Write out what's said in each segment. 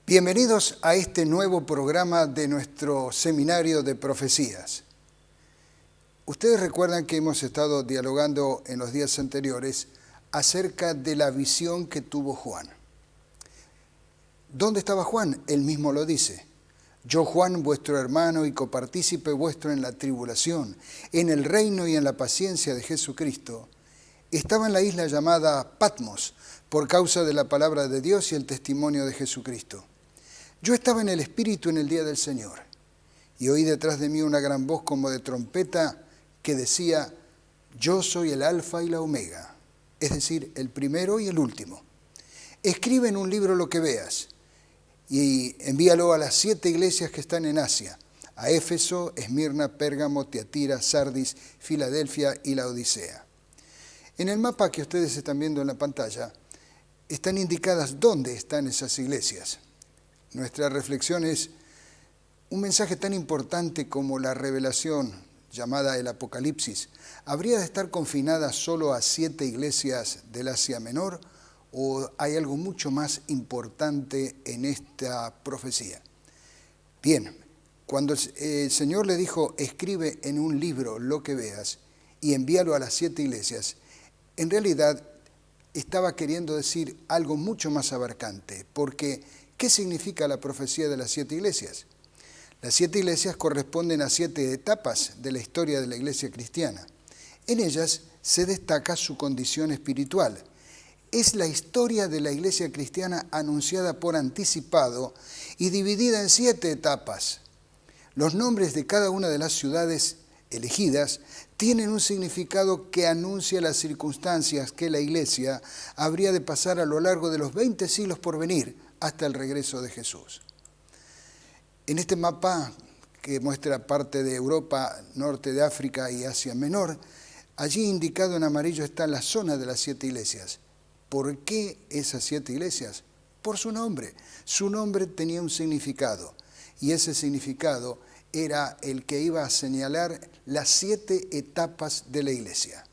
Bienvenidos a este nuevo programa de nuestro seminario de profecías. Ustedes recuerdan que hemos estado dialogando en los días anteriores acerca de la visión que tuvo Juan. ¿Dónde estaba Juan? Él mismo lo dice. Yo, Juan, vuestro hermano y copartícipe vuestro en la tribulación, en el reino y en la paciencia de Jesucristo, estaba en la isla llamada Patmos por causa de la palabra de Dios y el testimonio de Jesucristo. Yo estaba en el Espíritu en el día del Señor, y oí detrás de mí una gran voz como de trompeta que decía, yo soy el Alfa y la Omega, es decir, el primero y el último. Escribe en un libro lo que veas, y envíalo a las 7 iglesias que están en Asia, a Éfeso, Esmirna, Pérgamo, Tiatira, Sardis, Filadelfia y la Odisea. En el mapa que ustedes están viendo en la pantalla, están indicadas dónde están esas iglesias. Nuestra reflexión es un mensaje tan importante como la revelación llamada el Apocalipsis. ¿Habría de estar confinada solo a 7 iglesias del Asia Menor o hay algo mucho más importante en esta profecía? Bien, cuando el Señor le dijo, escribe en un libro lo que veas y envíalo a las 7 iglesias, en realidad estaba queriendo decir algo mucho más abarcante, porque ¿qué significa la profecía de las 7 iglesias? Las 7 iglesias corresponden a 7 etapas de la historia de la iglesia cristiana. En ellas se destaca su condición espiritual. Es la historia de la iglesia cristiana anunciada por anticipado y dividida en 7 etapas. Los nombres de cada una de las ciudades elegidas tienen un significado que anuncia las circunstancias que la iglesia habría de pasar a lo largo de los 20 siglos por venir hasta el regreso de Jesús. En este mapa que muestra parte de Europa, norte de África y Asia Menor, allí indicado en amarillo está la zona de las 7 iglesias. ¿Por qué esas 7 iglesias? Por su nombre. Su nombre tenía un significado y ese significado era el que iba a señalar las 7 etapas de la iglesia.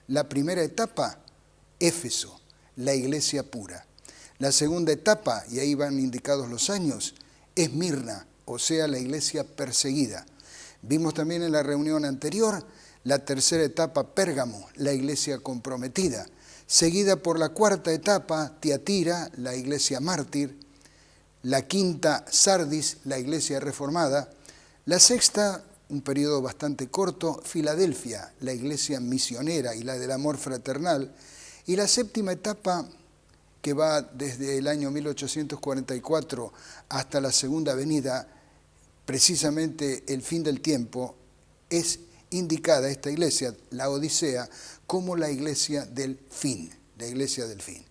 La primera etapa, Éfeso, la iglesia pura. La segunda etapa, y ahí van indicados los años, Esmirna, o sea, la iglesia perseguida. Vimos también en la reunión anterior la tercera etapa, Pérgamo, la iglesia comprometida, seguida por la cuarta etapa, Tiatira, la iglesia mártir, la quinta, Sardis, la iglesia reformada, la sexta, un periodo bastante corto, Filadelfia, la iglesia misionera y la del amor fraternal, y la séptima etapa, que va desde el año 1844 hasta la segunda venida, precisamente el fin del tiempo, es indicada esta iglesia, la Odisea, como la iglesia del fin, la iglesia del fin.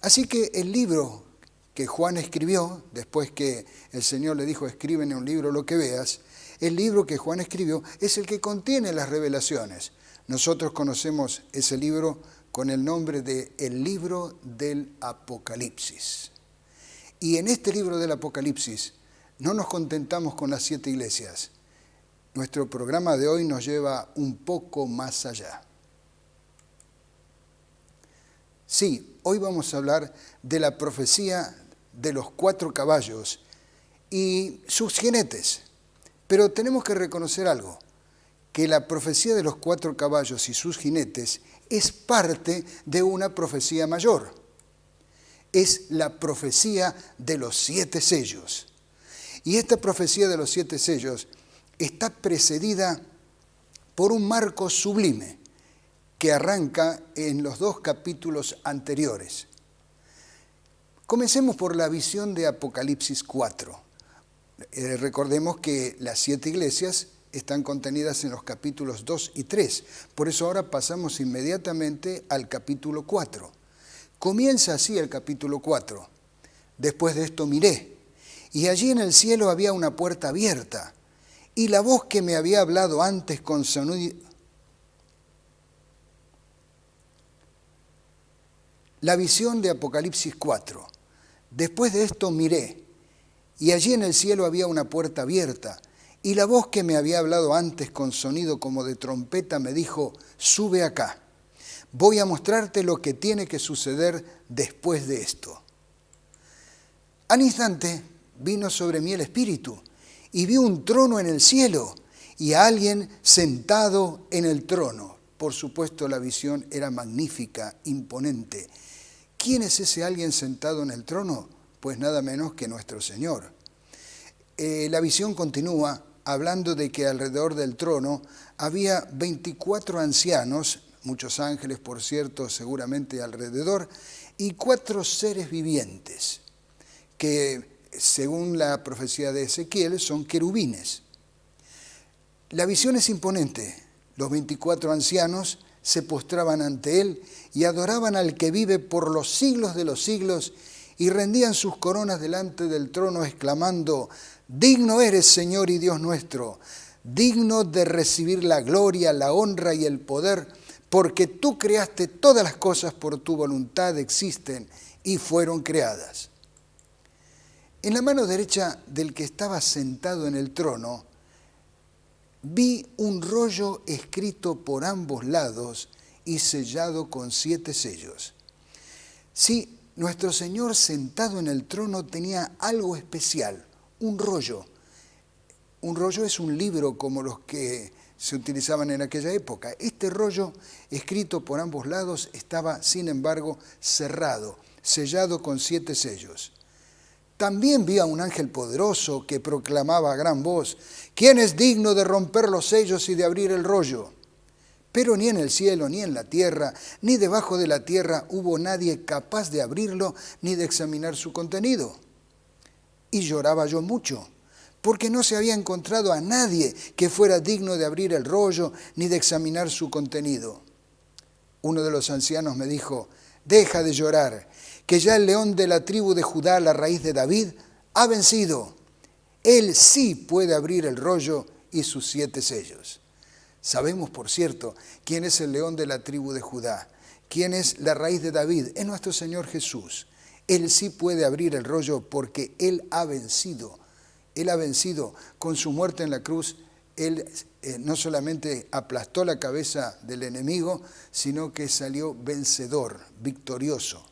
Así que el libro que Juan escribió, después que el Señor le dijo, escribe en un libro lo que veas, el libro que Juan escribió es el que contiene las revelaciones. Nosotros conocemos ese libro con el nombre de el libro del Apocalipsis. Y en este libro del Apocalipsis no nos contentamos con las 7 iglesias. Nuestro programa de hoy nos lleva un poco más allá. Sí, hoy vamos a hablar de la profecía de los 4 caballos y sus jinetes. Pero tenemos que reconocer algo, que la profecía de los 4 caballos y sus jinetes es parte de una profecía mayor. Es la profecía de los 7 sellos. Y esta profecía de los 7 sellos está precedida por un marco sublime que arranca en los 2 capítulos anteriores. Comencemos por la visión de Apocalipsis 4. Recordemos que las 7 iglesias están contenidas en los capítulos 2 y 3. Por eso ahora pasamos inmediatamente al capítulo 4. Comienza así el capítulo 4. Después de esto miré, y allí en el cielo había una puerta abierta, y la voz que me había hablado antes con sonido... La visión de Apocalipsis 4. Después de esto miré, y allí en el cielo había una puerta abierta, y la voz que me había hablado antes con sonido como de trompeta me dijo, sube acá, voy a mostrarte lo que tiene que suceder después de esto. Al instante vino sobre mí el Espíritu y vi un trono en el cielo y a alguien sentado en el trono. Por supuesto, la visión era magnífica, imponente. ¿Quién es ese alguien sentado en el trono? Pues nada menos que nuestro Señor. La visión continúa hablando de que alrededor del trono había 24 ancianos, muchos ángeles, por cierto, seguramente alrededor, y 4 seres vivientes, que según la profecía de Ezequiel son querubines. La visión es imponente. Los 24 ancianos se postraban ante él y adoraban al que vive por los siglos de los siglos y rendían sus coronas delante del trono exclamando: digno eres, Señor y Dios nuestro, digno de recibir la gloria, la honra y el poder, porque tú creaste todas las cosas por tu voluntad, existen y fueron creadas. En la mano derecha del que estaba sentado en el trono, vi un rollo escrito por ambos lados y sellado con 7 sellos. Sí, nuestro Señor sentado en el trono tenía algo especial, un rollo. Un rollo es un libro como los que se utilizaban en aquella época. Este rollo, escrito por ambos lados, estaba, sin embargo, cerrado, sellado con 7 sellos. También vi a un ángel poderoso que proclamaba a gran voz: ¿quién es digno de romper los sellos y de abrir el rollo? Pero ni en el cielo, ni en la tierra, ni debajo de la tierra hubo nadie capaz de abrirlo ni de examinar su contenido. Y lloraba yo mucho, porque no se había encontrado a nadie que fuera digno de abrir el rollo ni de examinar su contenido. Uno de los ancianos me dijo: deja de llorar, que ya el león de la tribu de Judá, la raíz de David, ha vencido. Él sí puede abrir el rollo y sus 7 sellos. Sabemos, por cierto, quién es el león de la tribu de Judá, quién es la raíz de David, es nuestro Señor Jesús. Él sí puede abrir el rollo porque Él ha vencido. Él ha vencido con su muerte en la cruz. Él no solamente aplastó la cabeza del enemigo, sino que salió vencedor, victorioso.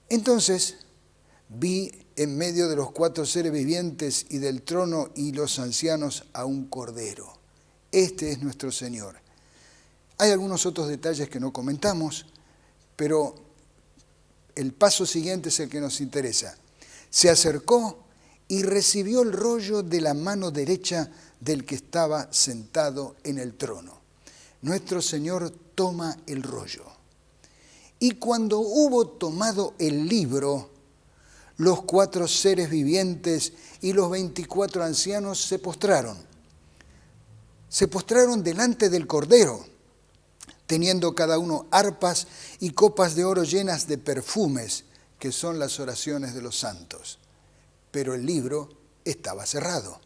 Entonces vi en medio de los 4 seres vivientes y del trono y los ancianos a un cordero. Este es nuestro Señor. Hay algunos otros detalles que no comentamos, pero el paso siguiente es el que nos interesa. Se acercó y recibió el rollo de la mano derecha del que estaba sentado en el trono. Nuestro Señor toma el rollo. Y cuando hubo tomado el libro, los 4 seres vivientes y los 24 ancianos se postraron. Se postraron delante del Cordero, teniendo cada uno arpas y copas de oro llenas de perfumes, que son las oraciones de los santos. Pero el libro estaba cerrado.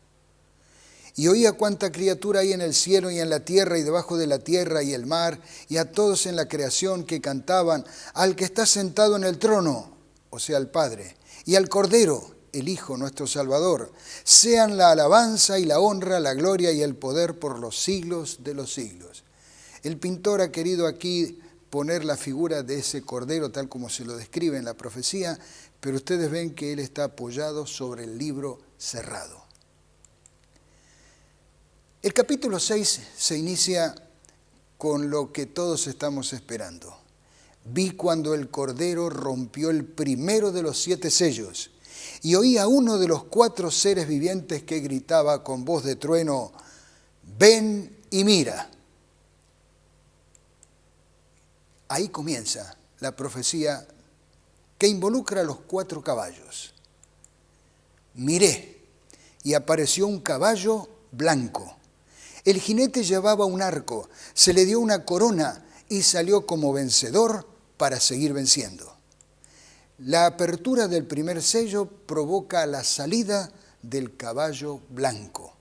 Y oía cuánta criatura hay en el cielo y en la tierra y debajo de la tierra y el mar, y a todos en la creación que cantaban al que está sentado en el trono, o sea, al Padre, y al Cordero, el Hijo, nuestro Salvador, sean la alabanza y la honra, la gloria y el poder por los siglos de los siglos. El pintor ha querido aquí poner la figura de ese Cordero tal como se lo describe en la profecía, pero ustedes ven que él está apoyado sobre el libro cerrado. El capítulo 6 se inicia con lo que todos estamos esperando. Vi cuando el Cordero rompió el primero de los 7 sellos y oí a uno de los 4 seres vivientes que gritaba con voz de trueno: ven y mira. Ahí comienza la profecía que involucra a los 4 caballos. Miré y apareció un caballo blanco. El jinete llevaba un arco, se le dio una corona y salió como vencedor para seguir venciendo. La apertura del primer sello provoca la salida del caballo blanco.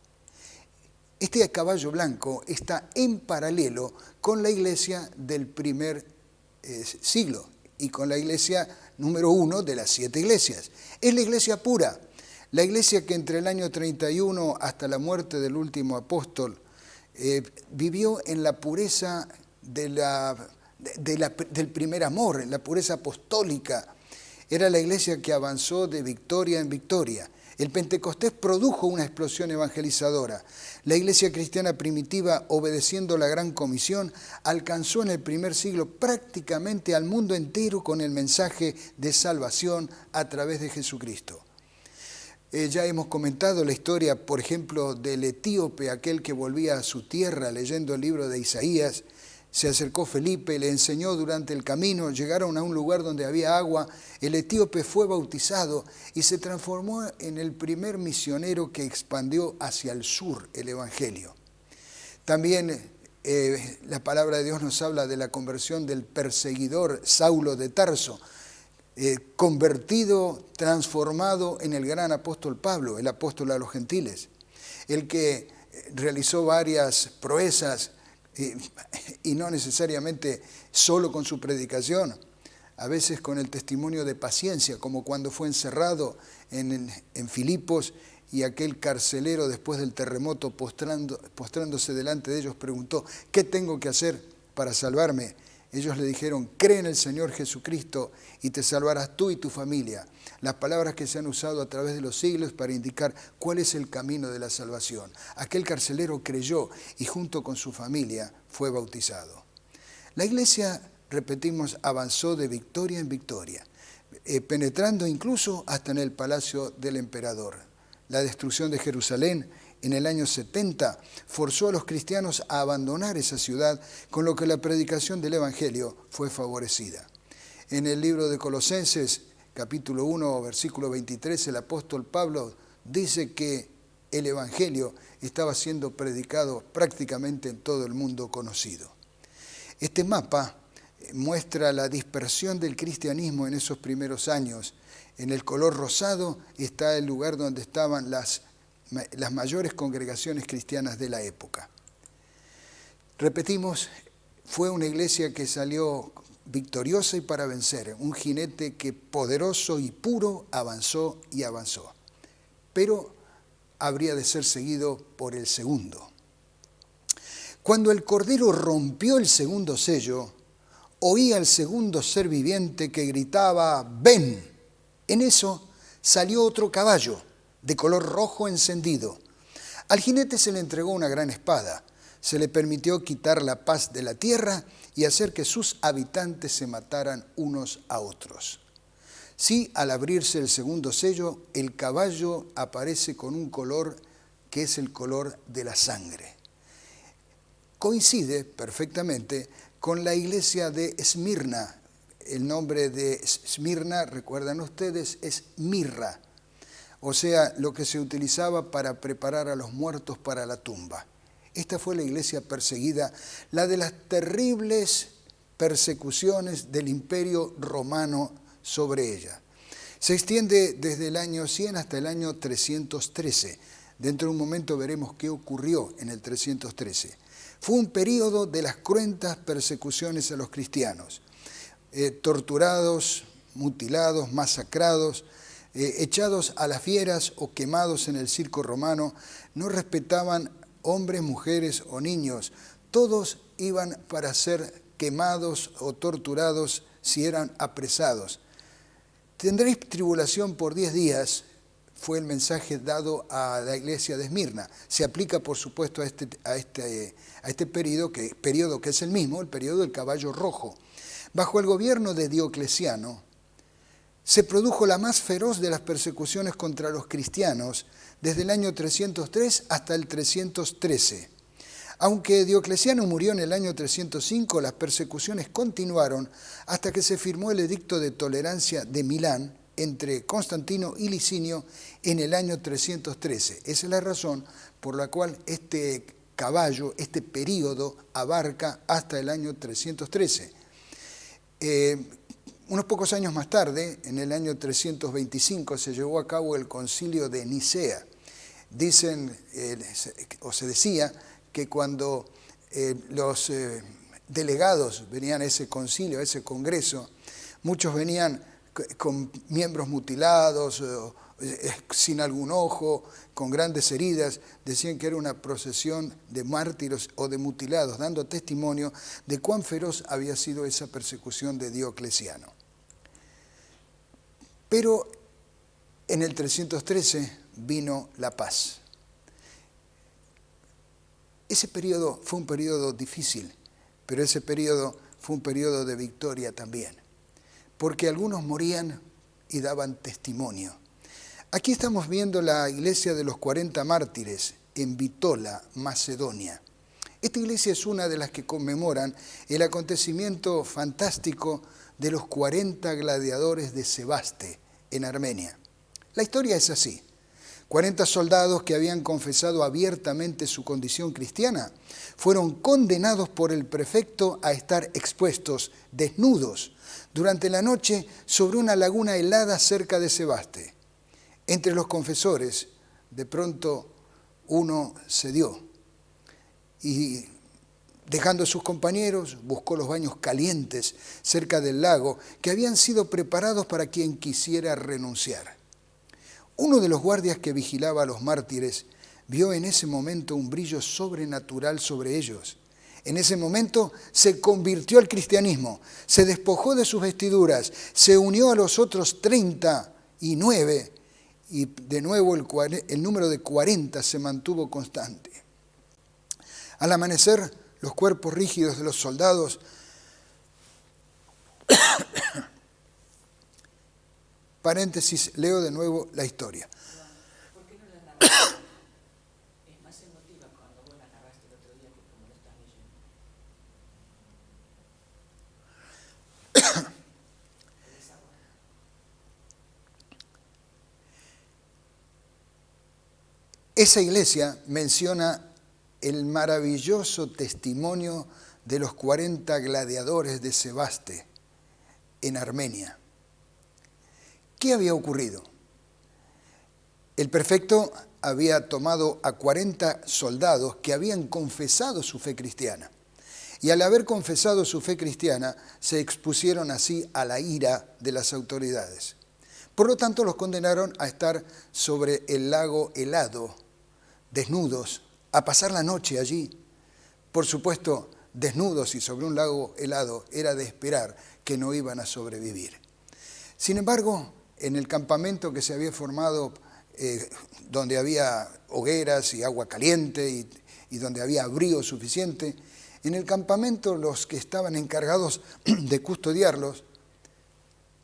Este caballo blanco está en paralelo con la iglesia del primer siglo y con la iglesia número 1 de las 7 iglesias. Es la iglesia pura, la iglesia que entre el año 31 hasta la muerte del último apóstol vivió en la pureza del primer amor, en la pureza apostólica. Era la iglesia que avanzó de victoria en victoria. El Pentecostés produjo una explosión evangelizadora. La iglesia cristiana primitiva, obedeciendo la Gran Comisión, alcanzó en el primer siglo prácticamente al mundo entero con el mensaje de salvación a través de Jesucristo. Ya hemos comentado la historia, por ejemplo, del etíope, aquel que volvía a su tierra leyendo el libro de Isaías. Se acercó Felipe, le enseñó durante el camino, llegaron a un lugar donde había agua, el etíope fue bautizado y se transformó en el primer misionero que expandió hacia el sur el evangelio. También la palabra de Dios nos habla de la conversión del perseguidor Saulo de Tarso, convertido, transformado en el gran apóstol Pablo, el apóstol a los gentiles, el que realizó varias proezas, y no necesariamente solo con su predicación, a veces con el testimonio de paciencia, como cuando fue encerrado en Filipos y aquel carcelero después del terremoto postrándose delante de ellos preguntó: ¿qué tengo que hacer para salvarme? Ellos le dijeron: cree en el Señor Jesucristo y te salvarás tú y tu familia. Las palabras que se han usado a través de los siglos para indicar cuál es el camino de la salvación. Aquel carcelero creyó y junto con su familia fue bautizado. La iglesia, repetimos, avanzó de victoria en victoria, penetrando incluso hasta en el palacio del emperador. La destrucción de Jerusalén en el año 70 forzó a los cristianos a abandonar esa ciudad, con lo que la predicación del Evangelio fue favorecida. En el libro de Colosenses, capítulo 1, versículo 23, el apóstol Pablo dice que el Evangelio estaba siendo predicado prácticamente en todo el mundo conocido. Este mapa muestra la dispersión del cristianismo en esos primeros años. En el color rosado está el lugar donde estaban las mayores congregaciones cristianas de la época. Repetimos, fue una iglesia que salió victoriosa y para vencer, un jinete que poderoso y puro avanzó y avanzó, pero habría de ser seguido por el segundo. Cuando el Cordero rompió el segundo sello, oí al segundo ser viviente que gritaba: ¡ven! En eso salió otro caballo de color rojo encendido. Al jinete se le entregó una gran espada. Se le permitió quitar la paz de la tierra y hacer que sus habitantes se mataran unos a otros. Sí, al abrirse el segundo sello, el caballo aparece con un color que es el color de la sangre. Coincide perfectamente con la iglesia de Esmirna. El nombre de Esmirna, recuerdan ustedes, es mirra, o sea, lo que se utilizaba para preparar a los muertos para la tumba. Esta fue la iglesia perseguida, la de las terribles persecuciones del Imperio Romano sobre ella. Se extiende desde el año 100 hasta el año 313. Dentro de un momento veremos qué ocurrió en el 313. Fue un periodo de las cruentas persecuciones a los cristianos. Torturados, mutilados, masacrados, echados a las fieras o quemados en el circo romano. No respetaban hombres, mujeres o niños. Todos iban para ser quemados o torturados si eran apresados. Tendréis tribulación por 10 días, fue el mensaje dado a la iglesia de Esmirna. Se aplica, por supuesto, a este periodo que es el mismo, el periodo del caballo rojo. Bajo el gobierno de Diocleciano, se produjo la más feroz de las persecuciones contra los cristianos desde el año 303 hasta el 313. Aunque Diocleciano murió en el año 305, las persecuciones continuaron hasta que se firmó el Edicto de Tolerancia de Milán entre Constantino y Licinio en el año 313. Esa es la razón por la cual este caballo, este periodo, abarca hasta el año 313. Unos pocos años más tarde, en el año 325, se llevó a cabo el concilio de Nicea. Se decía que cuando los delegados venían a ese concilio, a ese congreso, muchos venían con miembros mutilados, sin algún ojo, con grandes heridas. Decían que era una procesión de mártires o de mutilados, dando testimonio de cuán feroz había sido esa persecución de Diocleciano. Pero en el 313 vino la paz. Ese periodo fue un periodo difícil, pero ese periodo fue un periodo de victoria también, porque algunos morían y daban testimonio. Aquí estamos viendo la iglesia de los 40 mártires en Bitola, Macedonia. Esta iglesia es una de las que conmemoran el acontecimiento fantástico de los 40 gladiadores de Sebaste en Armenia. La historia es así. 40 soldados que habían confesado abiertamente su condición cristiana fueron condenados por el prefecto a estar expuestos, desnudos, durante la noche sobre una laguna helada cerca de Sebaste. Entre los confesores, de pronto uno cedió y, dejando a sus compañeros, buscó los baños calientes cerca del lago que habían sido preparados para quien quisiera renunciar. Uno de los guardias que vigilaba a los mártires vio en ese momento un brillo sobrenatural sobre ellos. En ese momento se convirtió al cristianismo, se despojó de sus vestiduras, se unió a los otros 39 y de nuevo el número de 40 se mantuvo constante. Al amanecer, los cuerpos rígidos de los soldados paréntesis, leo de nuevo la historia. ¿Por qué no la narraste? Es más emotiva cuando vos la narraste el otro día que como lo estás leyendo. Esa iglesia menciona el maravilloso testimonio de los 40 gladiadores de Sebaste en Armenia. ¿Qué había ocurrido? El prefecto había tomado a 40 soldados que habían confesado su fe cristiana. Y al haber confesado su fe cristiana, se expusieron así a la ira de las autoridades. Por lo tanto, los condenaron a estar sobre el lago helado, desnudos, a pasar la noche allí. Por supuesto, desnudos y sobre un lago helado, era de esperar que no iban a sobrevivir. Sin embargo, en el campamento que se había formado, donde había hogueras y agua caliente y donde había abrigo suficiente, en el campamento los que estaban encargados de custodiarlos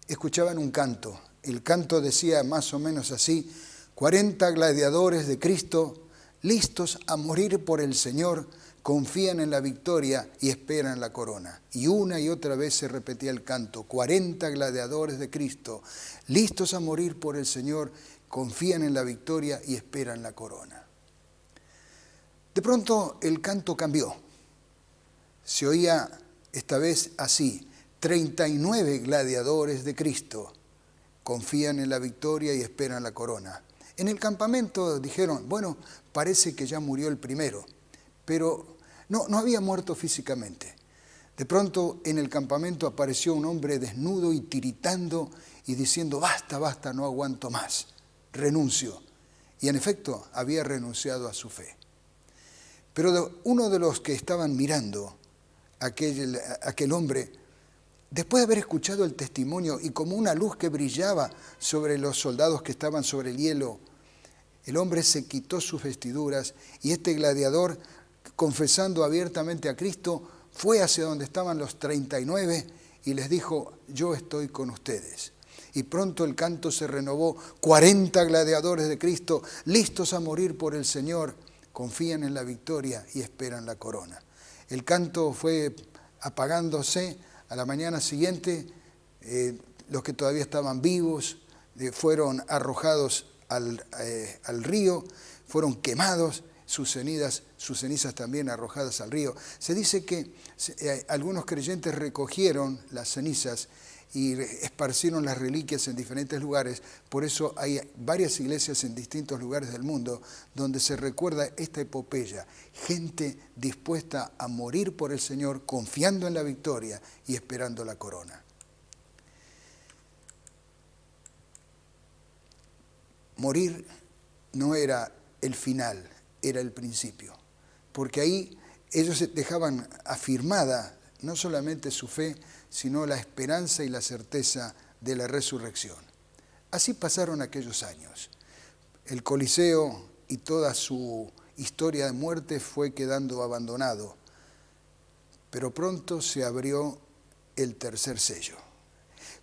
escuchaban un canto. El canto decía más o menos así: 40 gladiadores de Cristo, listos a morir por el Señor, confían en la victoria y esperan la corona. Y una y otra vez se repetía el canto: 40 gladiadores de Cristo, listos a morir por el Señor, confían en la victoria y esperan la corona. De pronto el canto cambió. Se oía esta vez así: 39 gladiadores de Cristo, confían en la victoria y esperan la corona. En el campamento dijeron: bueno, parece que ya murió el primero, pero no había muerto físicamente. De pronto en el campamento apareció un hombre desnudo y tiritando y diciendo: basta, basta, no aguanto más, renuncio. Y en efecto había renunciado a su fe. Pero uno de los que estaban mirando a aquel hombre, después de haber escuchado el testimonio y como una luz que brillaba sobre los soldados que estaban sobre el hielo, el hombre se quitó sus vestiduras y este gladiador, confesando abiertamente a Cristo, fue hacia donde estaban los 39 y les dijo: yo estoy con ustedes. Y pronto el canto se renovó: 40 gladiadores de Cristo, listos a morir por el Señor, confían en la victoria y esperan la corona. El canto fue apagándose. A la mañana siguiente, los que todavía estaban vivos fueron arrojados al río, fueron quemados, sus cenizas también arrojadas al río. Se dice que algunos creyentes recogieron las cenizas y esparcieron las reliquias en diferentes lugares. Por eso hay varias iglesias en distintos lugares del mundo donde se recuerda esta epopeya. Gente dispuesta a morir por el Señor, confiando en la victoria y esperando la corona. Morir no era el final, era el principio. Porque ahí ellos dejaban afirmada no solamente su fe, sino la esperanza y la certeza de la resurrección. Así pasaron aquellos años. El Coliseo y toda su historia de muerte fue quedando abandonado, pero pronto se abrió el tercer sello.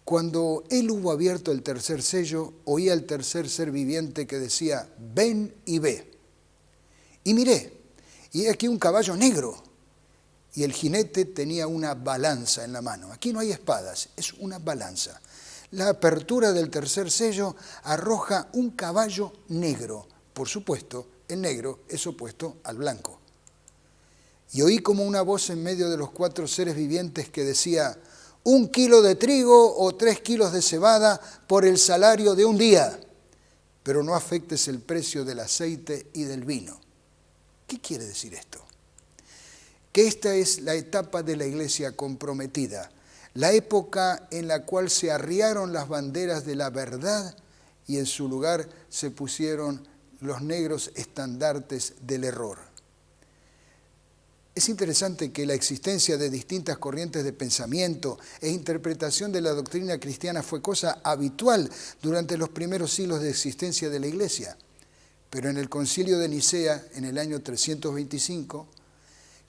Cuando él hubo abierto el tercer sello, oía al tercer ser viviente que decía, ven y ve. Y miré, y he aquí un caballo negro, y el jinete tenía una balanza en la mano. Aquí no hay espadas, es una balanza. La apertura del tercer sello arroja un caballo negro. Por supuesto, el negro es opuesto al blanco. Y oí como una voz en medio de los 4 seres vivientes que decía, 1 kilo de trigo o 3 kilos de cebada por el salario de un día, pero no afectes el precio del aceite y del vino. ¿Qué quiere decir esto? Que esta es la etapa de la iglesia comprometida, la época en la cual se arriaron las banderas de la verdad y en su lugar se pusieron los negros estandartes del error. Es interesante que la existencia de distintas corrientes de pensamiento e interpretación de la doctrina cristiana fue cosa habitual durante los primeros siglos de existencia de la Iglesia. Pero en el Concilio de Nicea, en el año 325,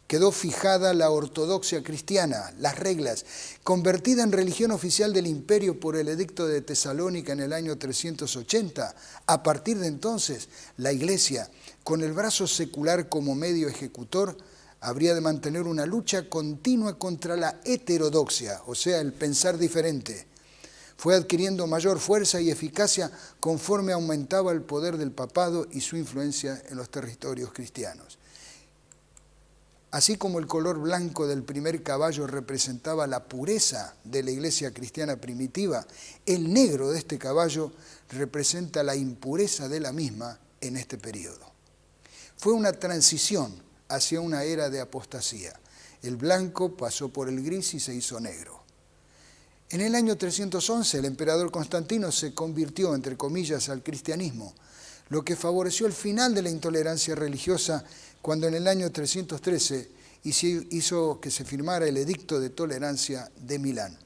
quedó fijada la ortodoxia cristiana, las reglas, convertida en religión oficial del imperio por el Edicto de Tesalónica en el año 380. A partir de entonces, la Iglesia, con el brazo secular como medio ejecutor, habría de mantener una lucha continua contra la heterodoxia, o sea, el pensar diferente. Fue adquiriendo mayor fuerza y eficacia conforme aumentaba el poder del papado y su influencia en los territorios cristianos. Así como el color blanco del primer caballo representaba la pureza de la iglesia cristiana primitiva, el negro de este caballo representa la impureza de la misma en este periodo. Fue una transición hacia una era de apostasía. El blanco pasó por el gris y se hizo negro. En el año 311 el emperador Constantino se convirtió, entre comillas, al cristianismo, lo que favoreció el final de la intolerancia religiosa cuando en el año 313 hizo que se firmara el Edicto de Tolerancia de Milán.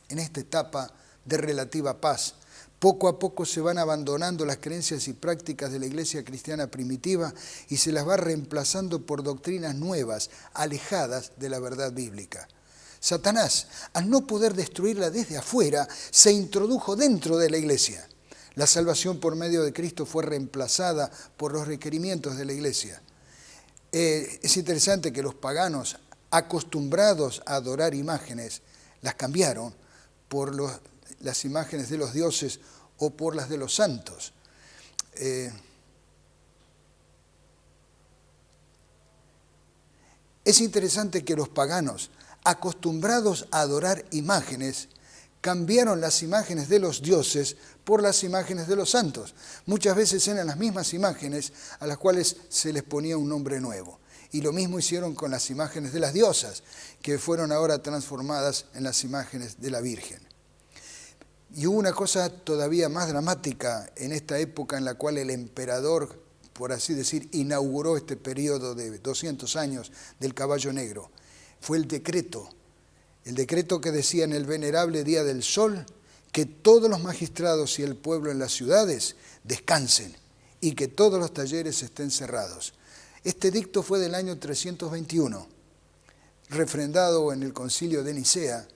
En esta etapa de relativa paz, poco a poco se van abandonando las creencias y prácticas de la iglesia cristiana primitiva y se las va reemplazando por doctrinas nuevas, alejadas de la verdad bíblica. Satanás, al no poder destruirla desde afuera, se introdujo dentro de la iglesia. La salvación por medio de Cristo fue reemplazada por los requerimientos de la iglesia. Es interesante que los paganos, acostumbrados a adorar imágenes, las cambiaron por las imágenes de los dioses o por las de los santos. Es interesante que los paganos, acostumbrados a adorar imágenes, cambiaron las imágenes de los dioses por las imágenes de los santos. Muchas veces eran las mismas imágenes a las cuales se les ponía un nombre nuevo. Y lo mismo hicieron con las imágenes de las diosas, que fueron ahora transformadas en las imágenes de la Virgen. Y hubo una cosa todavía más dramática en esta época en la cual el emperador, por así decir, inauguró este periodo de 200 años del caballo negro. Fue el decreto que decía en el venerable día del sol que todos los magistrados y el pueblo en las ciudades descansen y que todos los talleres estén cerrados. Este edicto fue del año 321, refrendado en el Concilio de Nicea,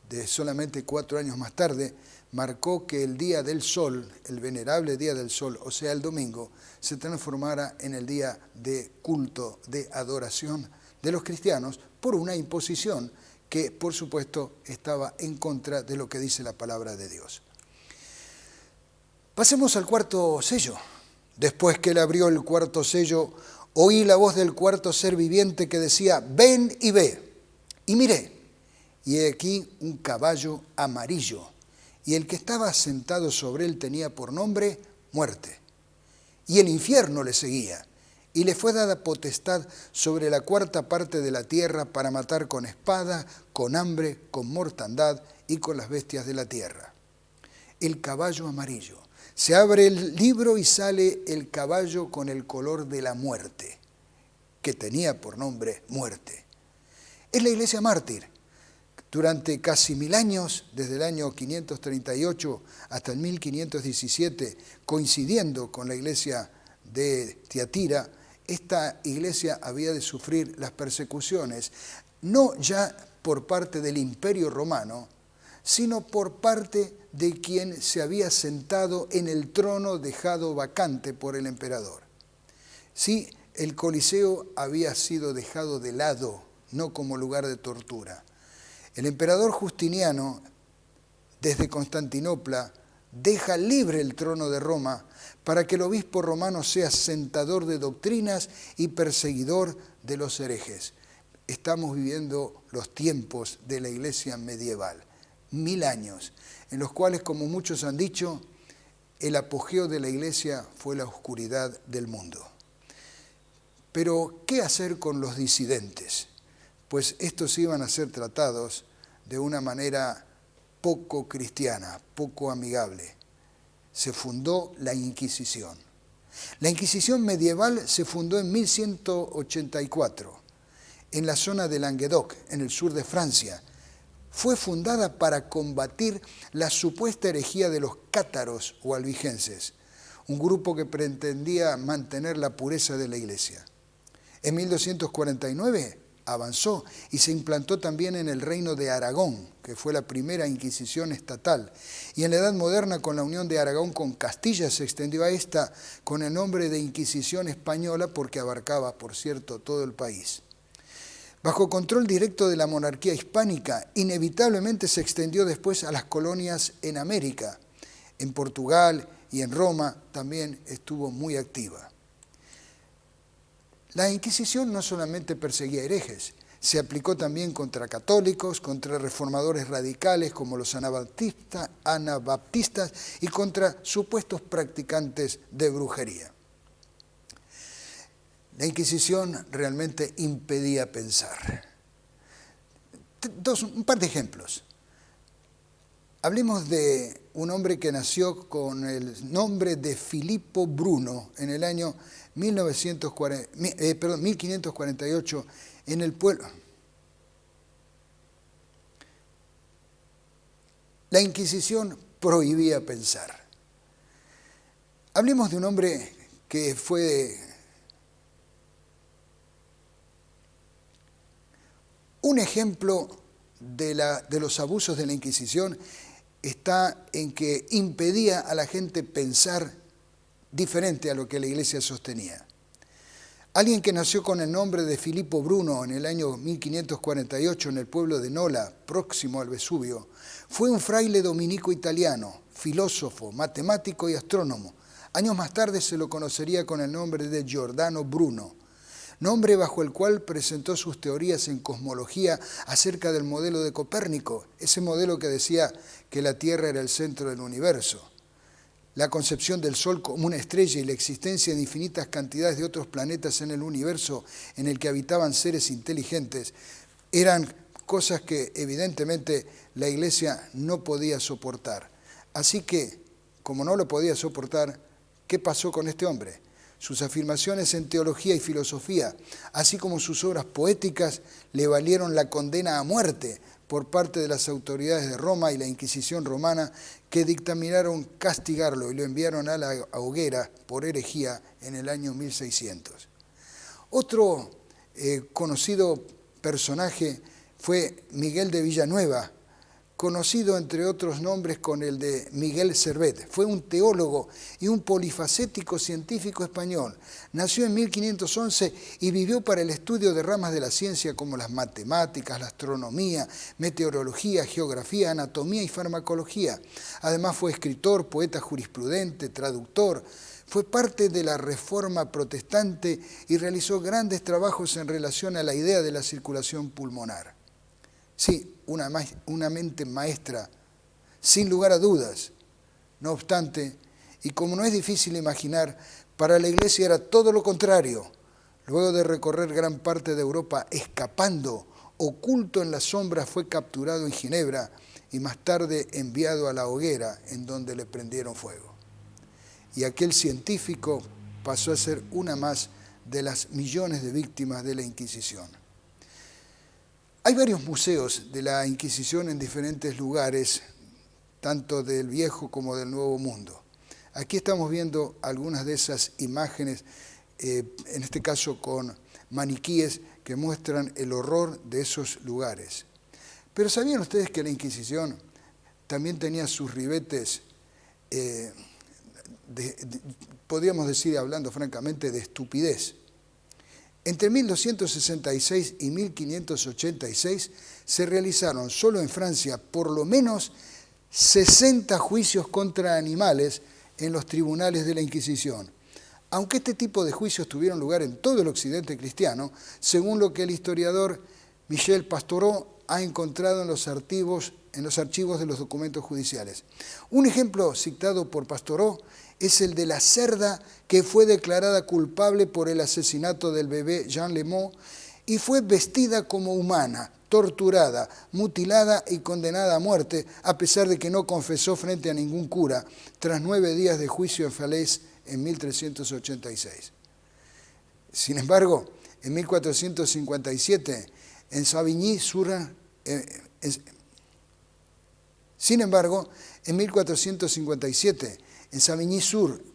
de solamente 4 años más tarde, marcó que el día del sol, el venerable día del sol, o sea, el domingo, se transformara en el día de culto, de adoración de los cristianos por una imposición que, por supuesto, estaba en contra de lo que dice la palabra de Dios. Pasemos al cuarto sello. Después que él abrió el cuarto sello, oí la voz del cuarto ser viviente que decía, ven y ve. Y miré, y he aquí un caballo amarillo, y el que estaba sentado sobre él tenía por nombre Muerte. Y el infierno le seguía, y le fue dada potestad sobre la 4ª parte de la tierra para matar con espada, con hambre, con mortandad y con las bestias de la tierra. El caballo amarillo. Se abre el libro y sale el caballo con el color de la muerte, que tenía por nombre Muerte. Es la iglesia mártir. Durante casi 1000 años, desde el año 538 hasta el 1517, coincidiendo con la iglesia de Tiatira, esta iglesia había de sufrir las persecuciones, no ya por parte del Imperio Romano, sino por parte de quien se había sentado en el trono dejado vacante por el emperador. Sí, el Coliseo había sido dejado de lado, no como lugar de tortura. El emperador Justiniano, desde Constantinopla, deja libre el trono de Roma para que el obispo romano sea sentador de doctrinas y perseguidor de los herejes. Estamos viviendo los tiempos de la iglesia medieval, 1000 años, en los cuales, como muchos han dicho, el apogeo de la iglesia fue la oscuridad del mundo. Pero, ¿qué hacer con los disidentes? Pues estos iban a ser tratados de una manera poco cristiana, poco amigable. Se fundó la Inquisición. La Inquisición medieval se fundó en 1184, en la zona de Languedoc, en el sur de Francia. Fue fundada para combatir la supuesta herejía de los cátaros o albigenses, un grupo que pretendía mantener la pureza de la iglesia. En 1249 avanzó y se implantó también en el reino de Aragón, que fue la primera Inquisición estatal. Y en la Edad Moderna, con la unión de Aragón con Castilla, se extendió a esta con el nombre de Inquisición Española, porque abarcaba, por cierto, todo el país. Bajo control directo de la monarquía hispánica, inevitablemente se extendió después a las colonias en América. En Portugal y en Roma también estuvo muy activa. La Inquisición no solamente perseguía herejes, se aplicó también contra católicos, contra reformadores radicales como los anabaptistas y contra supuestos practicantes de brujería. La Inquisición realmente impedía pensar. Un par de ejemplos. Hablemos de un hombre que nació con el nombre de Filippo Bruno en el año 1548 en el pueblo. La Inquisición prohibía pensar. Hablemos de un hombre que fue un ejemplo de los abusos de la Inquisición. Está en que impedía a la gente pensar diferente a lo que la iglesia sostenía. Alguien que nació con el nombre de Filippo Bruno en el año 1548 en el pueblo de Nola, próximo al Vesubio, fue un fraile dominico italiano, filósofo, matemático y astrónomo. Años más tarde se lo conocería con el nombre de Giordano Bruno, nombre bajo el cual presentó sus teorías en cosmología acerca del modelo de Copérnico, ese modelo que decía que la Tierra era el centro del universo. La concepción del Sol como una estrella y la existencia de infinitas cantidades de otros planetas en el universo en el que habitaban seres inteligentes eran cosas que evidentemente la Iglesia no podía soportar. Así que, como no lo podía soportar, ¿qué pasó con este hombre? Sus afirmaciones en teología y filosofía, así como sus obras poéticas, le valieron la condena a muerte por parte de las autoridades de Roma y la Inquisición romana, que dictaminaron castigarlo y lo enviaron a la hoguera por herejía en el año 1600. Otro conocido personaje fue Miguel de Villanueva, conocido entre otros nombres con el de Miguel Servet. Fue un teólogo y un polifacético científico español. Nació en 1511 y vivió para el estudio de ramas de la ciencia como las matemáticas, la astronomía, meteorología, geografía, anatomía y farmacología. Además fue escritor, poeta jurisprudente, traductor. Fue parte de la Reforma Protestante y realizó grandes trabajos en relación a la idea de la circulación pulmonar. Sí, una mente maestra, sin lugar a dudas. No obstante, y como no es difícil imaginar, para la Iglesia era todo lo contrario. Luego de recorrer gran parte de Europa escapando, oculto en las sombras, fue capturado en Ginebra y más tarde enviado a la hoguera, en donde le prendieron fuego. Y aquel científico pasó a ser una más de las millones de víctimas de la Inquisición. Hay varios museos de la Inquisición en diferentes lugares, tanto del Viejo como del Nuevo Mundo. Aquí estamos viendo algunas de esas imágenes, en este caso con maniquíes que muestran el horror de esos lugares. Pero ¿sabían ustedes que la Inquisición también tenía sus ribetes, podríamos decir, hablando francamente, de estupidez? Entre 1266 y 1586 se realizaron solo en Francia por lo menos 60 juicios contra animales en los tribunales de la Inquisición. Aunque este tipo de juicios tuvieron lugar en todo el occidente cristiano, según lo que el historiador Michel Pastoureau ha encontrado en los archivos de los documentos judiciales. Un ejemplo citado por Pastoureau es el de la cerda que fue declarada culpable por el asesinato del bebé Jean Lemot y fue vestida como humana, torturada, mutilada y condenada a muerte, a pesar de que no confesó frente a ningún cura, tras 9 días de juicio en Falaise en 1386. Sin embargo, en 1457, en Savigny-sur,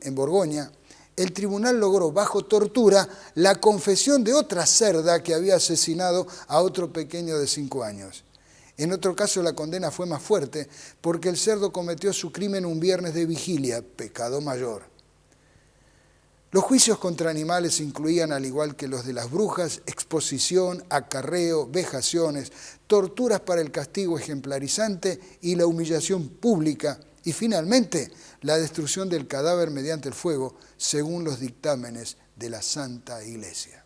en Borgoña, el tribunal logró bajo tortura la confesión de otra cerda que había asesinado a otro pequeño de 5 años. En otro caso la condena fue más fuerte porque el cerdo cometió su crimen un viernes de vigilia, pecado mayor. Los juicios contra animales incluían, al igual que los de las brujas, exposición, acarreo, vejaciones, torturas para el castigo ejemplarizante y la humillación pública, y finalmente la destrucción del cadáver mediante el fuego, según los dictámenes de la Santa Iglesia.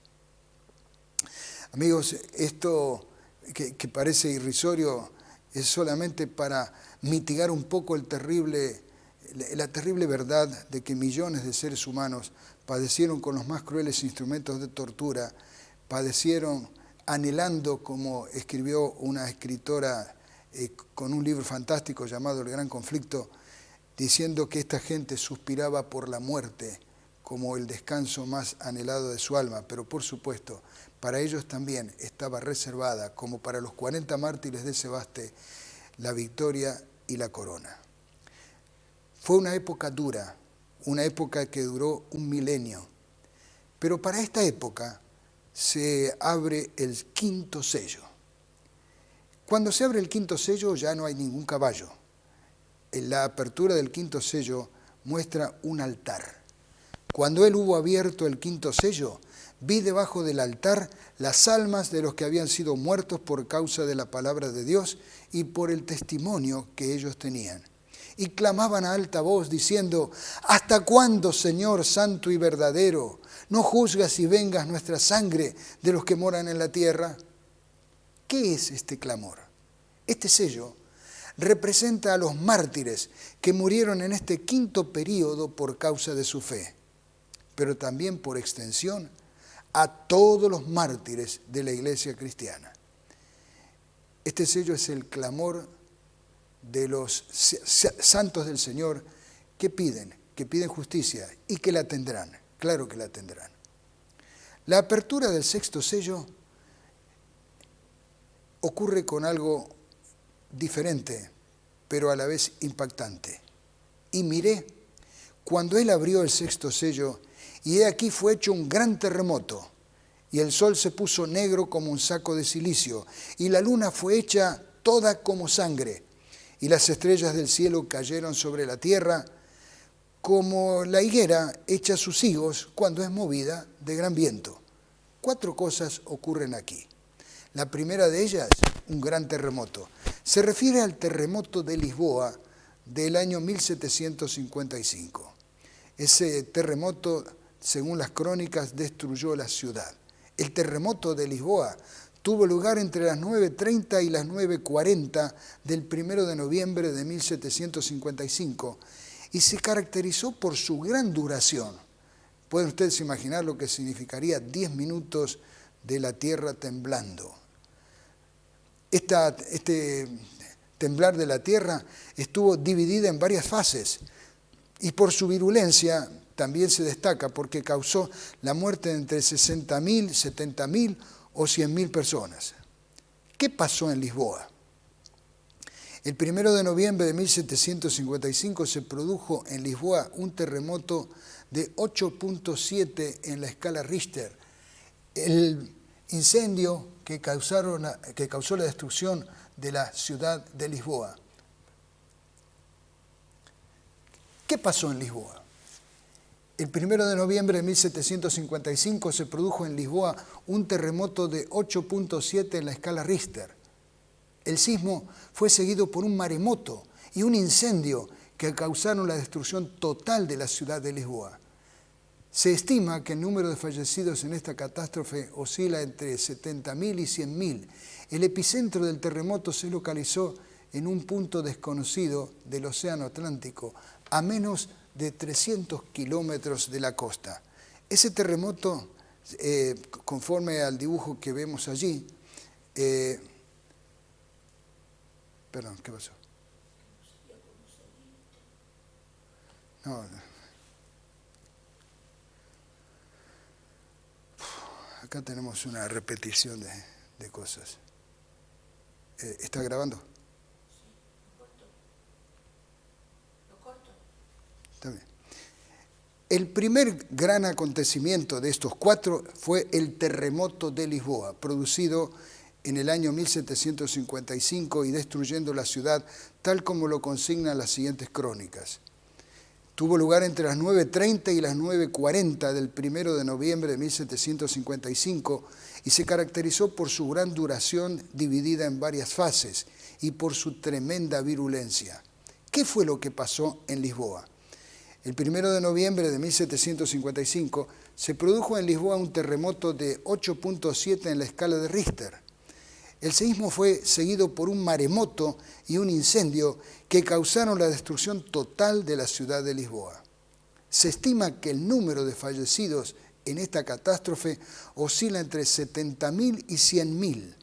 Amigos, esto que parece irrisorio es solamente para mitigar un poco la terrible verdad de que millones de seres humanos padecieron con los más crueles instrumentos de tortura, padecieron anhelando, como escribió una escritora con un libro fantástico llamado El Gran Conflicto, diciendo que esta gente suspiraba por la muerte como el descanso más anhelado de su alma, pero por supuesto, para ellos también estaba reservada, como para los 40 mártires de Sebaste, la victoria y la corona. Fue una época dura, una época que duró 1 milenio, pero para esta época se abre el 5.º sello. Cuando se abre el 5.º sello ya no hay ningún caballo. En la apertura del 5.º sello muestra un altar. Cuando él hubo abierto el 5.º sello, vi debajo del altar las almas de los que habían sido muertos por causa de la palabra de Dios y por el testimonio que ellos tenían. Y clamaban a alta voz diciendo: ¿hasta cuándo, Señor santo y verdadero, no juzgas y vengas nuestra sangre de los que moran en la tierra? ¿Qué es este clamor? Este sello representa a los mártires que murieron en este 5.º período por causa de su fe, pero también por extensión a todos los mártires de la Iglesia cristiana. Este sello es el clamor de los santos del Señor que piden justicia y que la tendrán, claro que la tendrán. La apertura del 6.º sello ocurre con algo diferente, pero a la vez impactante. Y miré, cuando él abrió el 6.º sello, y he aquí fue hecho un gran terremoto, y el sol se puso negro como un saco de silicio, y la luna fue hecha toda como sangre, y las estrellas del cielo cayeron sobre la tierra, como la higuera echa sus higos cuando es movida de gran viento. 4 cosas ocurren aquí. La primera de ellas, un gran terremoto. Se refiere al terremoto de Lisboa del año 1755. Ese terremoto, según las crónicas, destruyó la ciudad. El terremoto de Lisboa tuvo lugar entre las 9:30 y las 9:40 del 1 de noviembre de 1755 y se caracterizó por su gran duración. Pueden ustedes imaginar lo que significaría 10 minutos de la tierra temblando. Este temblar de la tierra estuvo dividida en varias fases y por su virulencia también se destaca porque causó la muerte de entre 60.000, 70.000 o 100.000 personas. ¿Qué pasó en Lisboa? El 1 de noviembre de 1755 se produjo en Lisboa un terremoto de 8.7 en la escala Richter. El incendio que causó la destrucción de la ciudad de Lisboa. ¿Qué pasó en Lisboa? El 1 de noviembre de 1755 se produjo en Lisboa un terremoto de 8.7 en la escala Richter. El sismo fue seguido por un maremoto y un incendio que causaron la destrucción total de la ciudad de Lisboa. Se estima que el número de fallecidos en esta catástrofe oscila entre 70.000 y 100.000. El epicentro del terremoto se localizó en un punto desconocido del Océano Atlántico, a menos de 300 kilómetros de la costa. Ese terremoto, conforme al dibujo que vemos allí, perdón, ¿qué pasó? No. Acá tenemos una repetición de cosas. ¿Está grabando? Lo corto. Está bien. El primer gran acontecimiento de estos 4 fue el terremoto de Lisboa, producido en el año 1755 y destruyendo la ciudad, tal como lo consignan las siguientes crónicas. Tuvo lugar entre las 9:30 y las 9:40 del 1 de noviembre de 1755 y se caracterizó por su gran duración dividida en varias fases y por su tremenda virulencia. ¿Qué fue lo que pasó en Lisboa? El 1 de noviembre de 1755 se produjo en Lisboa un terremoto de 8.7 en la escala de Richter. El seísmo fue seguido por un maremoto y un incendio que causaron la destrucción total de la ciudad de Lisboa. Se estima que el número de fallecidos en esta catástrofe oscila entre 70.000 y 100.000.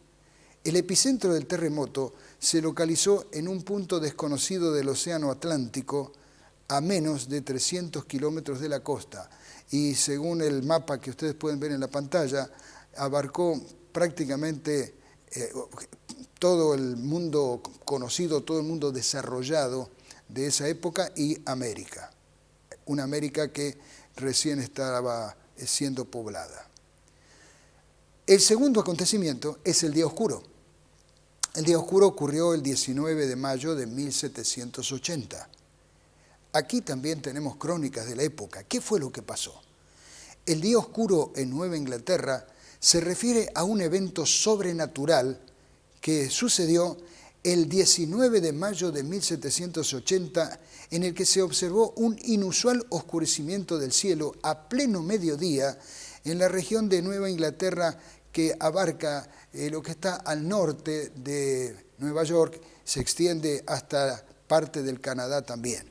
El epicentro del terremoto se localizó en un punto desconocido del Océano Atlántico, a menos de 300 kilómetros de la costa. Y según el mapa que ustedes pueden ver en la pantalla, abarcó prácticamente todo el mundo conocido, todo el mundo desarrollado de esa época y América. Una América que recién estaba siendo poblada. El segundo acontecimiento es el Día Oscuro. El Día Oscuro ocurrió el 19 de mayo de 1780. Aquí también tenemos crónicas de la época. ¿Qué fue lo que pasó? El Día Oscuro en Nueva Inglaterra se refiere a un evento sobrenatural que sucedió el 19 de mayo de 1780, en el que se observó un inusual oscurecimiento del cielo a pleno mediodía en la región de Nueva Inglaterra que abarca lo que está al norte de Nueva York, se extiende hasta parte del Canadá también.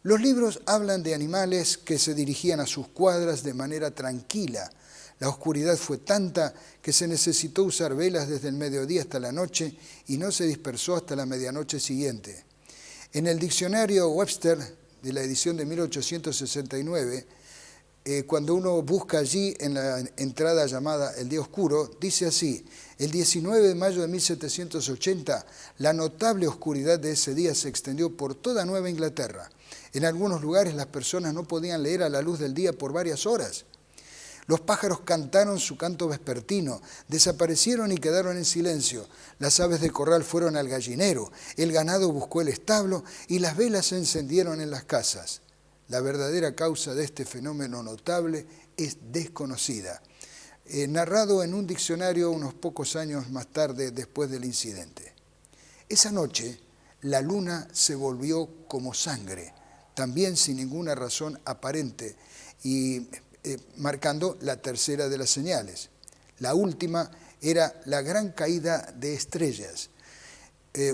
Los libros hablan de animales que se dirigían a sus cuadras de manera tranquila. La oscuridad fue tanta que se necesitó usar velas desde el mediodía hasta la noche y no se dispersó hasta la medianoche siguiente. En el diccionario Webster de la edición de 1869, cuando uno busca allí en la entrada llamada El Día Oscuro, dice así: el 19 de mayo de 1780, la notable oscuridad de ese día se extendió por toda Nueva Inglaterra. En algunos lugares las personas no podían leer a la luz del día por varias horas. Los pájaros cantaron su canto vespertino, desaparecieron y quedaron en silencio. Las aves de corral fueron al gallinero, el ganado buscó el establo y las velas se encendieron en las casas. La verdadera causa de este fenómeno notable es desconocida. Narrado en un diccionario unos pocos años más tarde después del incidente. Esa noche, la luna se volvió como sangre, también sin ninguna razón aparente, y marcando la tercera de las señales. La última era la gran caída de estrellas.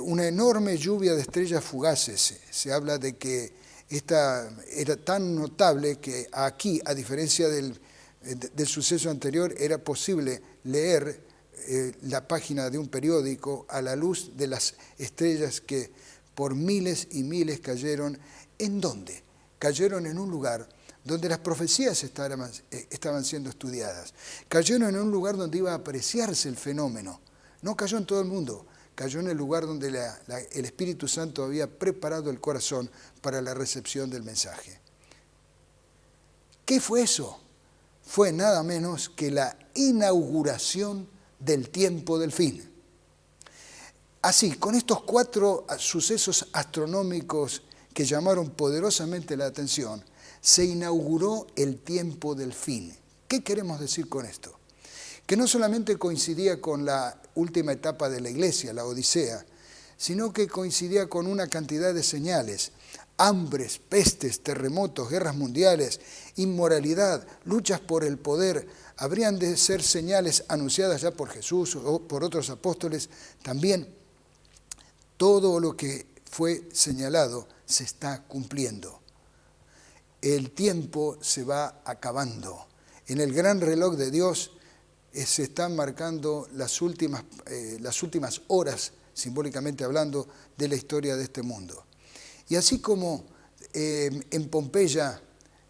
Una enorme lluvia de estrellas fugaces. Se habla de que esta era tan notable que aquí, a diferencia del suceso anterior, era posible leer la página de un periódico a la luz de las estrellas que por miles y miles cayeron. ¿En dónde? Cayeron en un lugar donde las profecías estaban siendo estudiadas. Cayeron en un lugar donde iba a apreciarse el fenómeno. No cayó en todo el mundo, cayó en el lugar donde el Espíritu Santo había preparado el corazón para la recepción del mensaje. ¿Qué fue eso? Fue nada menos que la inauguración del tiempo del fin. Así, con estos 4 sucesos astronómicos que llamaron poderosamente la atención, se inauguró el tiempo del fin. ¿Qué queremos decir con esto? Que no solamente coincidía con la última etapa de la iglesia, la Odisea, sino que coincidía con una cantidad de señales: hambres, pestes, terremotos, guerras mundiales, inmoralidad, luchas por el poder. Habrían de ser señales anunciadas ya por Jesús o por otros apóstoles. También todo lo que fue señalado se está cumpliendo. El tiempo se va acabando. En el gran reloj de Dios se están marcando las últimas horas, simbólicamente hablando, de la historia de este mundo. Y así como en Pompeya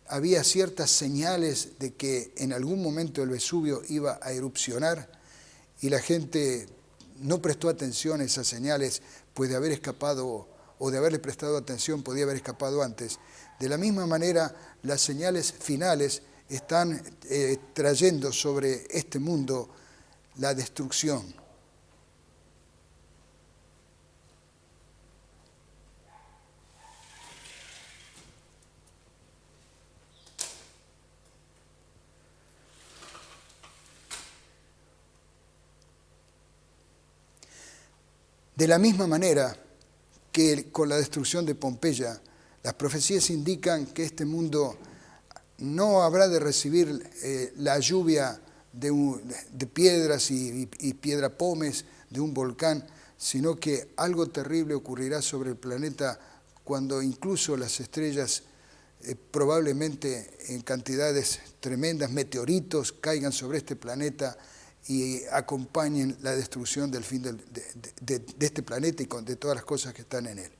había ciertas señales de que en algún momento el Vesubio iba a erupcionar y la gente no prestó atención a esas señales, pues de haber escapado o de haberle prestado atención podía haber escapado antes. De la misma manera, las señales finales están trayendo sobre este mundo la destrucción. De la misma manera que con la destrucción de Pompeya, las profecías indican que este mundo no habrá de recibir la lluvia de piedras y piedrapomes de un volcán, sino que algo terrible ocurrirá sobre el planeta cuando incluso las estrellas, probablemente en cantidades tremendas, meteoritos, caigan sobre este planeta y acompañen la destrucción del fin de este planeta y de todas las cosas que están en él.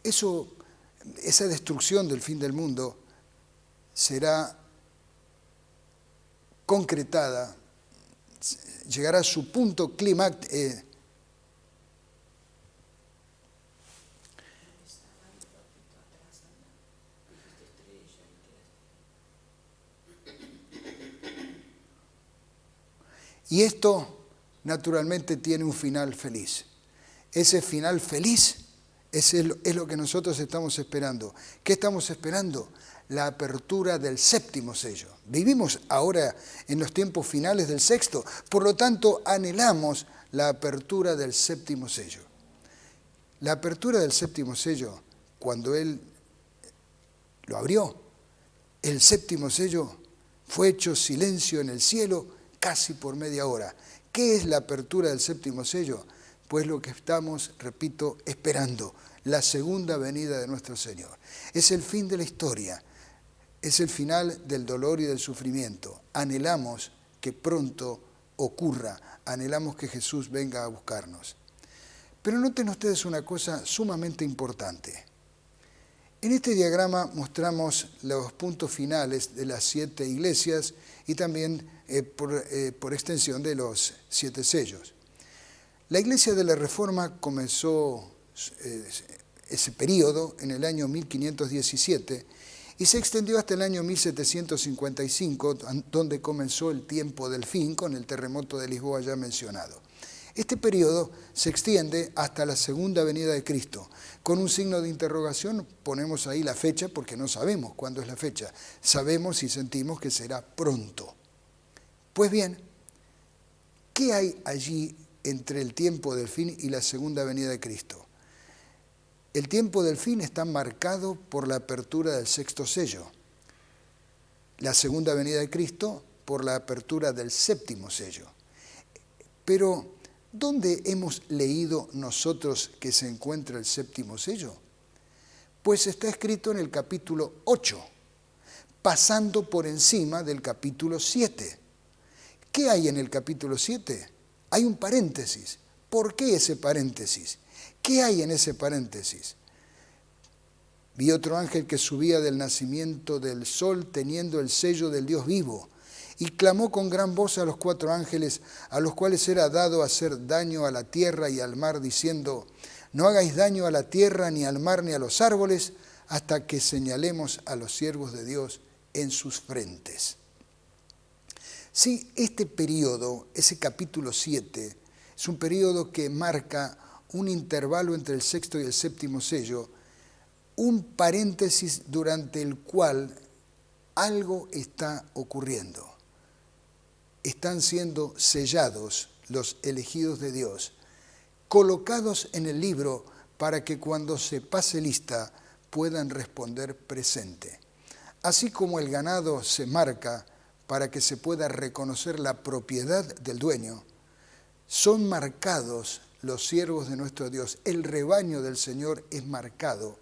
Esa destrucción del fin del mundo será concretada, llegará a su punto clímax. Y esto, naturalmente, tiene un final feliz. Ese final feliz es lo que nosotros estamos esperando. ¿Qué estamos esperando? La apertura del 7º sello. Vivimos ahora en los tiempos finales del 6º, por lo tanto, anhelamos la apertura del 7º sello. La apertura del 7º sello, cuando Él lo abrió, el 7º sello fue hecho silencio en el cielo casi por media hora. ¿Qué es la apertura del 7º sello? Pues lo que estamos, repito, esperando, la segunda venida de nuestro Señor. Es el fin de la historia, es el final del dolor y del sufrimiento. Anhelamos que pronto ocurra, anhelamos que Jesús venga a buscarnos. Pero noten ustedes una cosa sumamente importante. En este diagrama mostramos los puntos finales de las 7 iglesias y también por extensión de los 7 sellos. La Iglesia de la Reforma comenzó ese periodo en el año 1517 y se extendió hasta el año 1755, donde comenzó el tiempo del fin con el terremoto de Lisboa ya mencionado. Este periodo se extiende hasta la segunda venida de Cristo. Con un signo de interrogación ponemos ahí la fecha porque no sabemos cuándo es la fecha. Sabemos y sentimos que será pronto. Pues bien, ¿qué hay allí entre el tiempo del fin y la segunda venida de Cristo? El tiempo del fin está marcado por la apertura del 6º sello. La segunda venida de Cristo por la apertura del 7º sello. Pero, ¿dónde hemos leído nosotros que se encuentra el 7º sello? Pues está escrito en el capítulo 8, pasando por encima del capítulo 7. ¿Qué hay en el capítulo 7? Hay un paréntesis. ¿Por qué ese paréntesis? ¿Qué hay en ese paréntesis? Vi otro ángel que subía del nacimiento del sol teniendo el sello del Dios vivo. y clamó con gran voz a los 4 ángeles, a los cuales era dado hacer daño a la tierra y al mar, diciendo: no hagáis daño a la tierra, ni al mar, ni a los árboles, hasta que señalemos a los siervos de Dios en sus frentes. Sí, este periodo, ese capítulo 7, es un periodo que marca un intervalo entre el 6º y el 7º sello, un paréntesis durante el cual algo está ocurriendo. Están siendo sellados los elegidos de Dios, colocados en el libro para que cuando se pase lista puedan responder presente. Así como el ganado se marca para que se pueda reconocer la propiedad del dueño, son marcados los siervos de nuestro Dios. El rebaño del Señor es marcado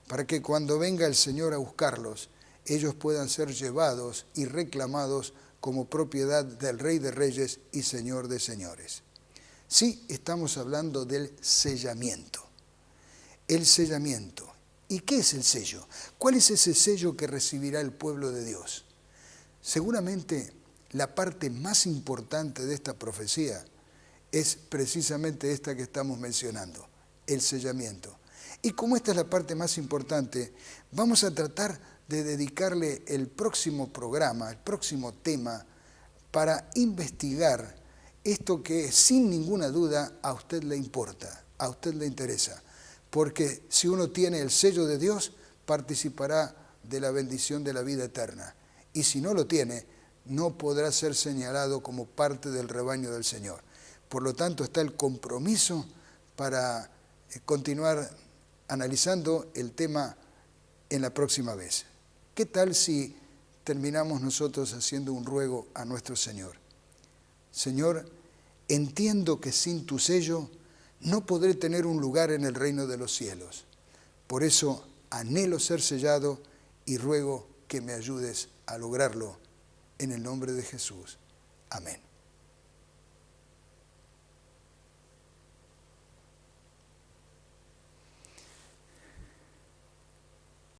para que cuando venga el Señor a buscarlos, ellos puedan ser llevados y reclamados como propiedad del Rey de Reyes y Señor de Señores. Sí, estamos hablando del sellamiento. El sellamiento. ¿Y qué es el sello? ¿Cuál es ese sello que recibirá el pueblo de Dios? Seguramente la parte más importante de esta profecía es precisamente esta que estamos mencionando, el sellamiento. Y como esta es la parte más importante, vamos a tratar de dedicarle el próximo programa, el próximo tema, para investigar esto que sin ninguna duda a usted le importa, a usted le interesa. Porque si uno tiene el sello de Dios, participará de la bendición de la vida eterna. Y si no lo tiene, no podrá ser señalado como parte del rebaño del Señor. Por lo tanto, está el compromiso para continuar analizando el tema en la próxima vez. ¿Qué tal si terminamos nosotros haciendo un ruego a nuestro Señor? Señor, entiendo que sin tu sello no podré tener un lugar en el reino de los cielos. Por eso anhelo ser sellado y ruego que me ayudes a lograrlo en el nombre de Jesús. Amén.